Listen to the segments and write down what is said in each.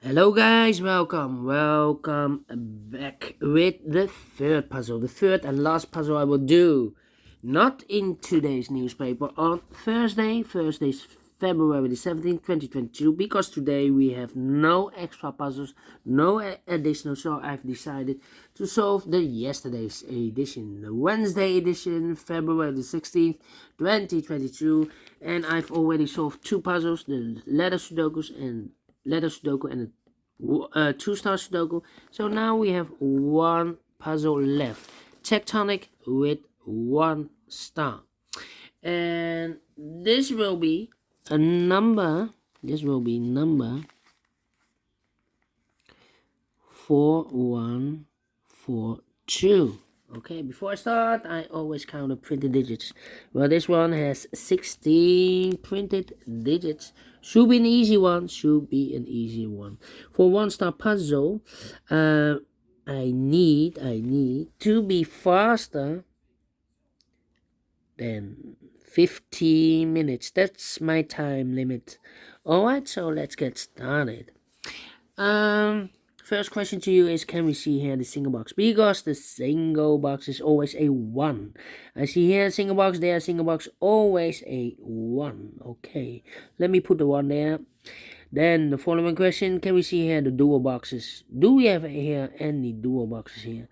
Hello guys, welcome back with the third puzzle, the third and last puzzle I will do. Not in today's newspaper, on Thursday's February the 17th, 2022, because today we have no extra puzzles, no additional, so I've decided to solve the yesterday's edition, the Wednesday edition, February the 16th, 2022, and I've already solved two puzzles, the letter Sudokus and a 2-star Sudoku. So now we have one puzzle left. Tectonic with 1 star. And this will be a number. This will be number 4142. Okay, before I start, I always count the printed digits. Well, this one has 16 printed digits. Should be an easy one. For 1-star puzzle, I need to be faster than 15 minutes. That's my time limit. Alright, so let's get started. First question to you is, can we see here the single box? Because the single box is always a 1. I see here a single box, there a single box, always a 1. Okay, let me put the 1 there. Then the following question, can we see here the dual boxes? Do we have here any dual boxes here?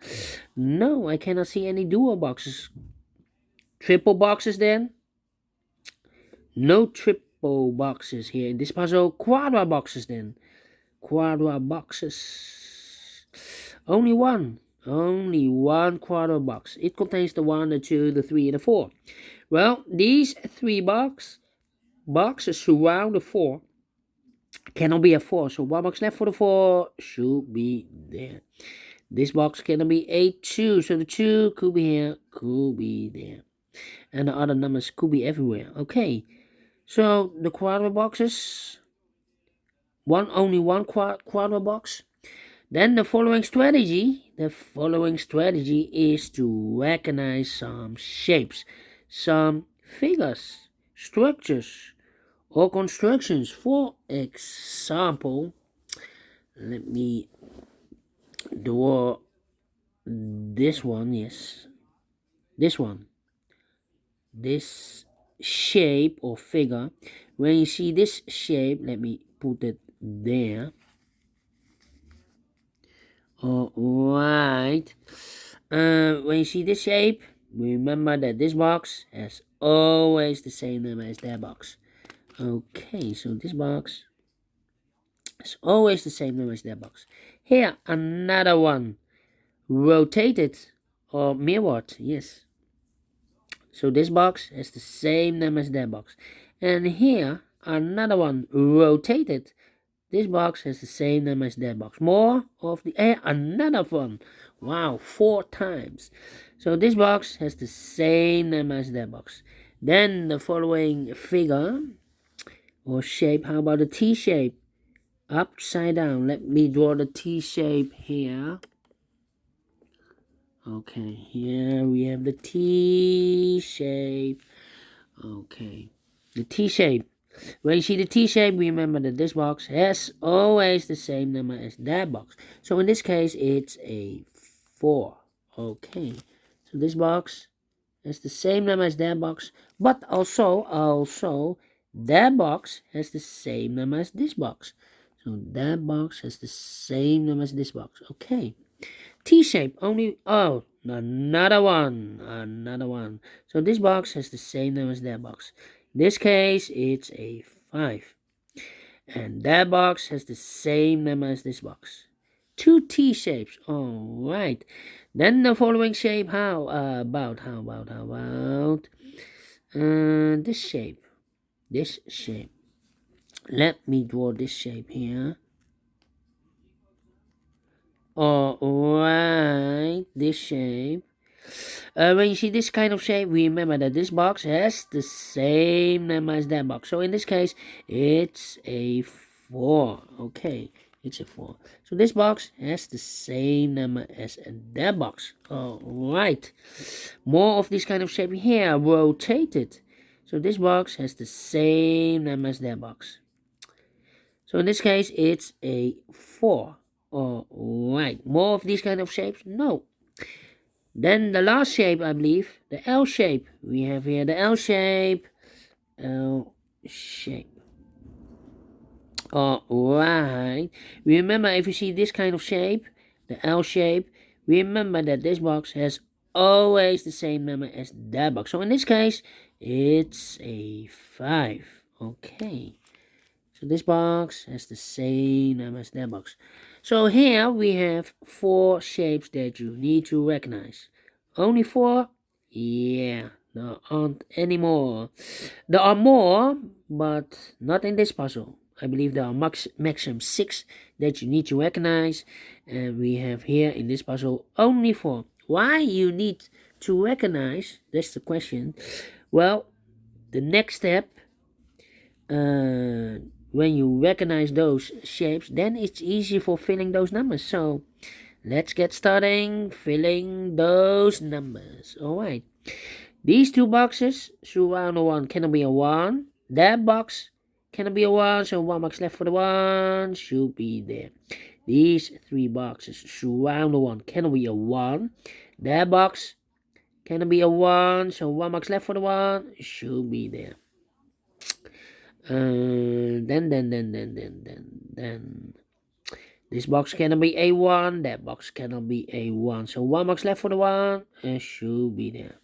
No, I cannot see any dual boxes. Triple boxes then? No triple boxes here in this puzzle. Quadra boxes then? Quadra boxes. Only one quadra box. It contains the 1, the 2, the 3, and the 4. Well, these 3 boxes surround the 4. Cannot be a 4, so 1 box left for the 4 should be there. This box cannot be a 2, so the 2 could be here, could be there, and the other numbers could be everywhere. Okay, so the quadra boxes, only one quadra box. Then the following strategy is to recognize some shapes, some figures, structures, or constructions. For example, let me draw this one. Yes, this one, this shape or figure. When you see this shape, let me put it there. Alright, when you see this shape, remember that this box has always the same number as that box. Okay, so this box is always the same number as that box. Here, another one, rotated or mirrored. Yes, so this box has the same number as that box. And here, another one, rotated. This box has the same number as that box. More of the another one. Wow, 4 times. So this box has the same number as that box. Then the following figure or shape. How about the T shape? Upside down. Let me draw the T shape here. Okay, here we have the T shape. Okay, the T shape. When you see the T shape, remember that this box has always the same number as that box. So in this case, it's a 4. Okay, so this box has the same number as that box, but also that box has the same number as this box. So that box has the same number as this box. Okay, T shape, only, another one. So this box has the same number as that box. In this case, it's a 5. And that box has the same number as this box. 2 T shapes. Alright. Then the following shape. How about this shape? This shape. Let me draw this shape here. Alright, this shape. When you see this kind of shape, remember that this box has the same number as that box. So in this case, it's a 4. Okay, it's a 4. So this box has the same number as that box. Alright, more of this kind of shape here, rotated. So this box has the same number as that box. So in this case, it's a 4. Alright, more of these kind of shapes? No. Then the last shape, I believe, the L shape. We have here the L shape. L shape. Alright. Remember, if you see this kind of shape, the L shape, remember that this box has always the same number as that box. So in this case, it's a 5. Okay. So this box has the same number as that box. So here we have 4 shapes that you need to recognize. Only 4? Yeah, there aren't any more. There are more, but not in this puzzle. I believe there are maximum 6 that you need to recognize. And we have here in this puzzle only 4. Why you need to recognize? That's the question. Well, the next step, when you recognize those shapes, then it's easy for filling those numbers. So let's get starting filling those numbers. Alright, these 2 boxes, surround the 1 cannot be a 1. That box cannot be a 1, so 1 box left for the 1 should be there. These 3 boxes, surround the 1 cannot be a 1. That box cannot be a 1, so 1 box left for the 1 should be there. Then this box cannot be A1, that box cannot be A1, so 1 box left for the 1 should be there.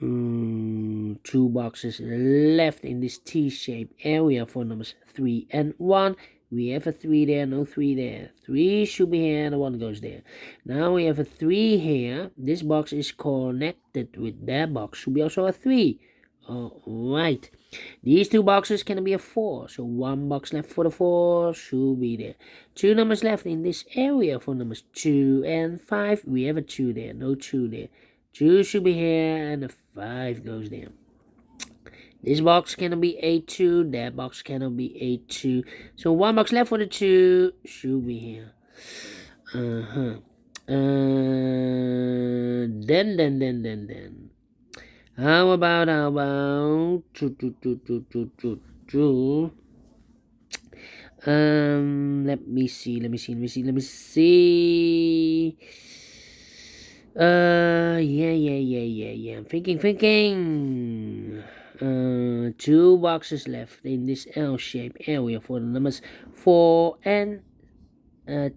2 boxes left in this T-shaped area for numbers 3 and 1. We have a 3 there, no 3 there. 3 should be here, and 1 goes there. Now we have a 3 here. This box is connected with that box, should be also a 3. Alright, these 2 boxes can be a 4, so 1 box left for the 4 should be there. 2 numbers left in this area for numbers 2 and 5. We have a 2 there, no 2 there. 2 should be here, and a 5 goes there. This box cannot be A2, that box cannot be A2, so 1 box left for the 2 should be here. Then. How about let me see. Yeah. I'm thinking. 2 boxes left in this L-shaped area for the numbers 4 and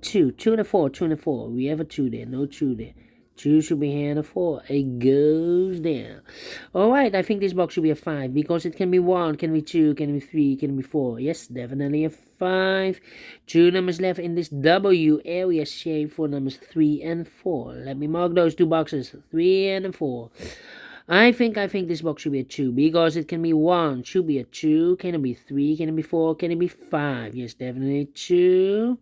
2. 2 and a 4. We have a 2 there, no 2 there. 2 should be here and a 4. It goes there. Alright, I think this box should be a 5 because it can be 1, can be 2, can be 3, can be 4. Yes, definitely a 5. 2 numbers left in this W area shape for numbers 3 and 4. Let me mark those 2 boxes, 3 and 4. I think this box should be a 2 because it can be 1, should be a 2, can it be 3, can it be 4, can it be 5? Yes, definitely 2.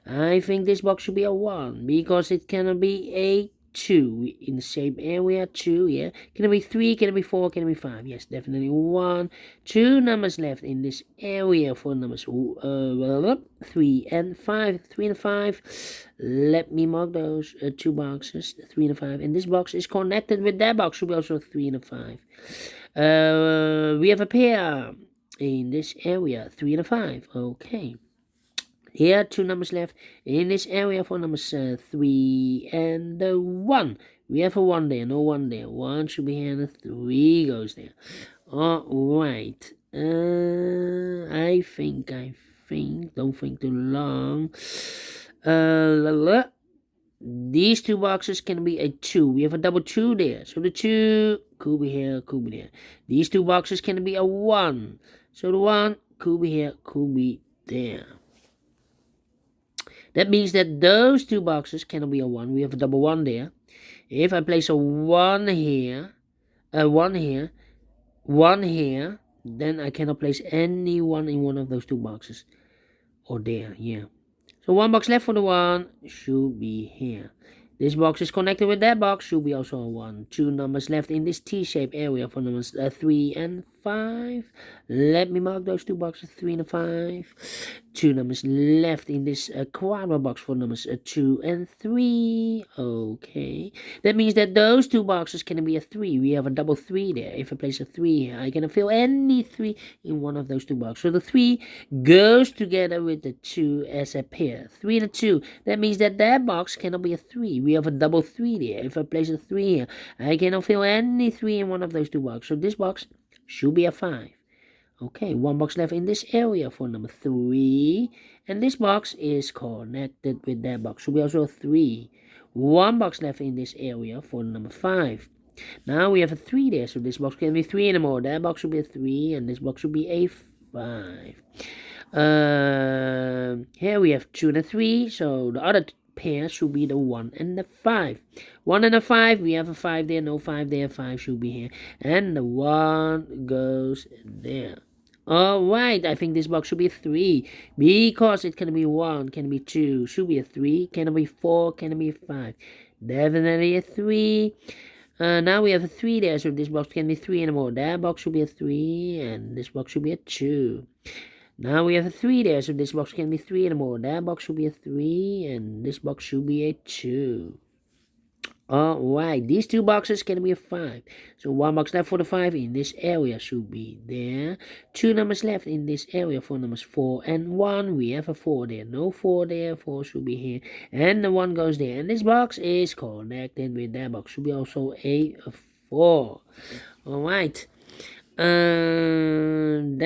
I think this box should be a 1 because it cannot be a 2 in the same area. 2, yeah. Can it be 3? Can it be 4? Can it be 5? Yes, definitely 1. 2 numbers left in this area for numbers 3 and 5. 3 and 5. Let me mark those 2 boxes, 3 and 5. And this box is connected with that box, should be also 3 and 5. We have a pair in this area, 3 and 5. Okay. Here, 2 numbers left in this area for numbers 3 and 1. We have a 1 there, no 1 there. 1 should be here and a 3 goes there. Alright. I think. Don't think too long. These 2 boxes can be a 2. We have a double 2 there. So the 2 could be here, could be there. These 2 boxes can be a 1. So the 1 could be here, could be there. That means that those 2 boxes cannot be a 1. We have a double 1 there. If I place a 1 here, 1 here, 1 here, then I cannot place any 1 in one of those 2 boxes. Or there, yeah. So 1 box left for the 1 should be here. This box is connected with that box, should be also a 1. 2 numbers left in this T-shaped area for numbers 3 and 5. Let me mark those two boxes, 3 and 5. Two numbers left in this quadra box for numbers 2 and 3. Okay, that means that those two boxes can be a 3. We have a double 3 there. If I place a 3 here, I can fill any 3 in one of those two boxes. So the 3 goes together with the 2 as a pair. 3 and a 2. That means that box cannot be a 3. We have a double 3 there. If I place a 3 here, I cannot fill any 3 in one of those two boxes. So this box should be a 5. Okay, one box left in this area for number 3. And this box is connected with that box. Should be also a 3. One box left in this area for number 5. Now we have a 3 there, so this box can be 3 anymore. That box should be a 3, and this box should be a 5. Here we have 2 and a 3, so the other pair should be the 1 and the 5. 1 and a 5, we have a 5 there, no 5 there, 5 should be here. And the 1 goes there. Alright, I think this box should be a 3, because it can be 1, can be 2, should be a 3, can it be 4, can it be 5. Definitely a 3. Now we have a 3 there, so this box can be 3 anymore. That box should be a 3, and this box should be a 2. Now we have a 3 there, so this box can be 3 anymore. That box should be a 3, and this box should be a 2. Alright, these two boxes can be a 5. So one box left for the 5 in this area should be there. Two numbers left in this area for numbers 4 and 1. We have a 4 there, no 4 there, 4 should be here. And the 1 goes there. And this box is connected with that box. Should be also a 4. Alright. Then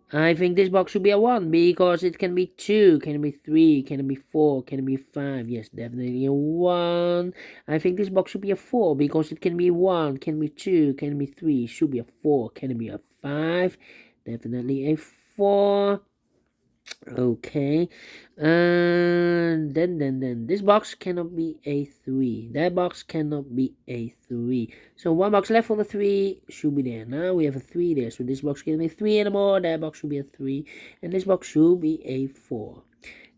I think this box should be a 1, because it can be 2, can it be 3, can it be 4, can it be 5. Yes, definitely a 1. I think this box should be a 4, because it can be 1, can be 2, can be 3, should be a 4, can it be a 5. Definitely a 4. Okay, then this box cannot be a 3. That box cannot be a 3. So one box left for the 3 should be there. Now we have a 3 there, so this box can be 3 anymore. That box should be a 3, and this box should be a 4.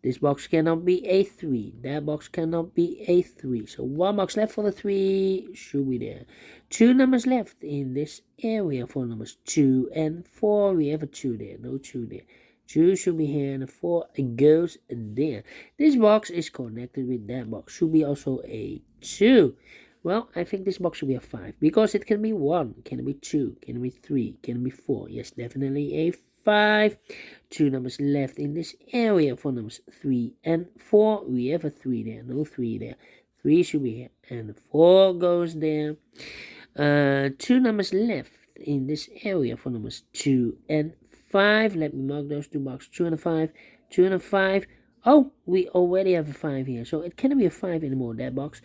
This box cannot be a 3. That box cannot be a 3. So one box left for the 3 should be there. Two numbers left in this area for numbers 2 and 4. We have a 2 there, no 2 there. 2 should be here, and 4 goes there. This box is connected with that box. Should be also a 2. Well, I think this box should be a 5, because it can be 1, can be 2, can be 3, can be 4. Yes, definitely a 5. Two numbers left in this area for numbers 3 and 4. We have a 3 there, no 3 there. 3 should be here, and 4 goes there. Two numbers left in this area for numbers 2 and 5. Let me mark those two boxes, 2 and a 5, 2 and a 5. Oh, we already have a 5 here, so it cannot be a 5 anymore, that box.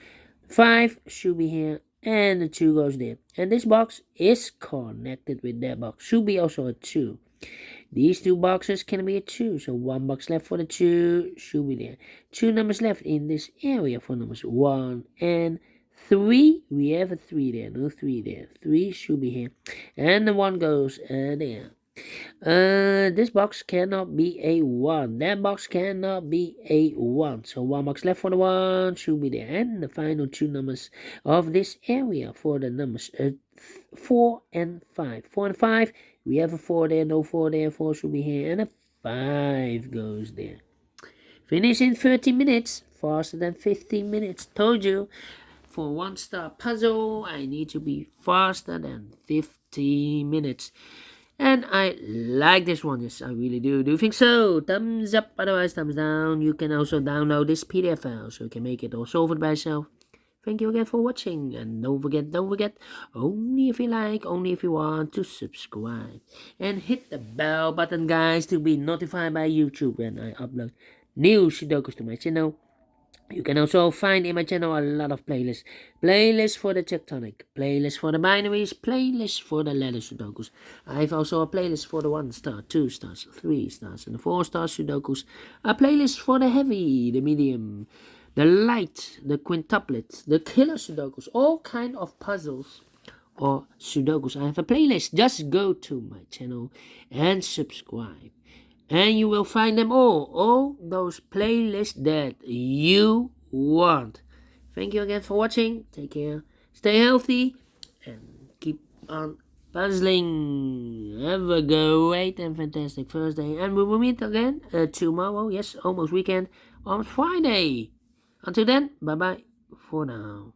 5 should be here, and the 2 goes there. And this box is connected with that box. Should be also a 2. These two boxes can be a 2, so one box left for the 2 should be there. Two numbers left in this area for numbers 1 and 3. We have a 3 there, no 3 there. 3 should be here, and the 1 goes there. This box cannot be a 1. That box cannot be a 1. So one box left for the 1 should be there. And the final two numbers of this area for the numbers 4 and 5. 4 and 5. We have a 4 there, no 4 there. 4 should be here, and a 5 goes there. Finish in 30 minutes. Faster than 15 minutes. Told you. For one star puzzle, I need to be faster than 15 minutes. And I like this one. Yes, I really do. Do you think so? Thumbs up, otherwise thumbs down. You can also download this PDF file, so you can make it or solve it by yourself. Thank you again for watching. And don't forget, only if you like, only if you want, to subscribe. And hit the bell button, guys, to be notified by YouTube when I upload new Sudokus to my channel. You can also find in my channel a lot of playlists. Playlists for the Tectonic, playlists for the binaries, playlists for the letter Sudokus. I have also a playlist for the 1 star, 2 stars, 3 stars, and the 4 star Sudokus. A playlist for the heavy, the medium, the light, the quintuplet, the killer Sudokus. All kind of puzzles or Sudokus. I have a playlist. Just go to my channel and subscribe. And you will find them all those playlists that you want. Thank you again for watching. Take care, stay healthy, and on puzzling. Have a great and fantastic Thursday, and we will meet again tomorrow. Yes, almost weekend on Friday. Until then, bye bye for now.